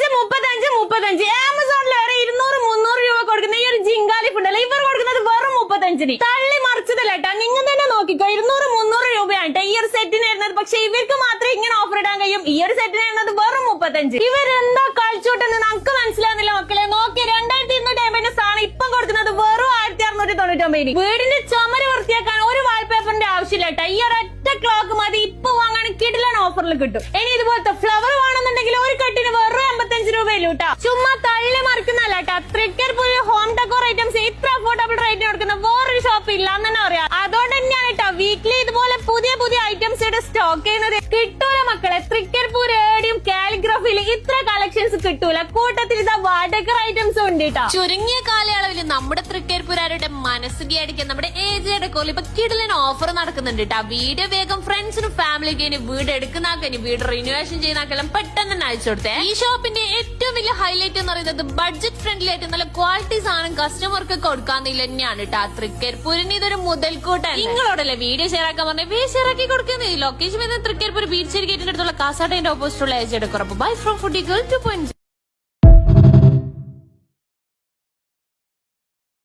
35 ആമസോണിൽ വരെ 200-300 രൂപ കൊടുക്കുന്ന ഈ ഒരു ജിങ്കാലിഫ് ഉണ്ടല്ലോ, ഇവർ കൊടുക്കുന്നത് വെറും 35. തള്ളി മറിച്ചതല്ലേട്ടാ, നിങ്ങൾ തന്നെ നോക്കിക്കോ. 200-300 രൂപയാണ് ഈ ഒരു സെറ്റിന് വരുന്നത്. പക്ഷെ ഇവർക്ക് മാത്രമേ ഇങ്ങനെ ഓഫർ ഇടാൻ കഴിയും. ഈ ഒരു സെറ്റിന് വരുന്നത് വെറും 35. ഇവരെന്താ കളിച്ചോട്ടെന്ന് നമുക്ക് മനസ്സിലാവുന്നില്ല മക്കളെ. നോക്കി 2250 സാധനം ഇപ്പം കൊടുക്കുന്നത് വെറും 1699. വീടിന്റെ ചുമര് വൃത്തിയാക്കാൻ ഒരു വാൾപേപ്പറിന്റെ ആവശ്യമില്ല. ഈ ഒരൊറ്റ ക്ലോക്ക് മതി. ഇപ്പൊ വാങ്ങാൻ കിടിലൻ ഓഫറിൽ കിട്ടും. ഇനി ഇതുപോലത്തെ ഫ്ലവർ വേണമെന്നുണ്ടെങ്കിൽ ഒരു കെട്ടിന് വെറും 85 രൂപയിലും കേട്ടാ. ചുമ്മാ തള്ളി മറിക്കുന്നല്ല കേട്ടാ. തൃക്കരിപ്പൂർ ഹോം ഡെക്കോർ ഐറ്റംസ് ഇത്ര അഫോർഡബിൾ റേറ്റ് കൊടുക്കുന്ന വേറൊരു ഷോപ്പ് ഇല്ലാന്ന് തന്നെ പറയാം. അതുകൊണ്ട് തന്നെയാണ് കേട്ടോ വീക്ക്ലി ഇതുപോലെ പുതിയ പുതിയ ഐറ്റംസ് സ്റ്റോക്ക് ചെയ്യുന്നത്. കിട്ടൂല മക്കളെ, തൃക്കരിപ്പൂർ ഏടിയും കാലിഗ്രാഫിയിൽ ഇത്ര കളക്ഷൻസ് കിട്ടൂല. കൂട്ടത്തിൽ ഇതാ വാടക ഐറ്റംസും ഉണ്ട് കേട്ടോ. ചുരുങ്ങിയ കാലയളവിൽ നമ്മുടെ തൃക്കരിപ്പൂരാരുടെ മനസ്സുകി അടിക്കാൻ നമ്മുടെ ഏജ് ഡെക്കോറിൽ ഇപ്പൊ കിടിലൻ ഓഫർ നടക്കുന്നുണ്ട് കേട്ടോ. വീഡിയോ വേഗം ഫ്രണ്ട്സിനും ഫാമിലിക്ക് വീട് എടുക്കുന്നാക്കി വീട് റിനോവേഷൻ ചെയ്യുന്നാക്കെല്ലാം പെട്ടെന്ന് തന്നെ അയച്ചു കൊടുത്തേ. ഈ ഷോപ്പിന്റെ ഏറ്റവും വലിയ ഹൈലൈറ്റ് എന്ന് പറയുന്നത് ബഡ്ജറ്റ് ഫ്രണ്ട്ലി ആയിട്ട് നല്ല ക്വാളിറ്റി സാധനം കസ്റ്റമർക്ക് കൊടുക്കാന്നില്ല തന്നെയാണ് കേട്ടോ. തൃക്കരിപ്പൂരിന് ഇതൊരു മുതൽക്കൂട്ടാണ്. നിങ്ങളോടല്ലേ വീഡിയോ ഷെയർ ആക്കാൻ പറഞ്ഞേ, ഷെയർ ആക്കി കൊടുക്കുന്നത്. ലൊക്കേഷൻ വരുന്നത് തൃക്കരിപ്പൂർ ബീച്ച് ഗേറ്റിന്റെ അടുത്തുള്ള കാസാട്ടേന്റെ ഓപ്പോസിറ്റുള്ള age decor. By from foodie girl 2.0.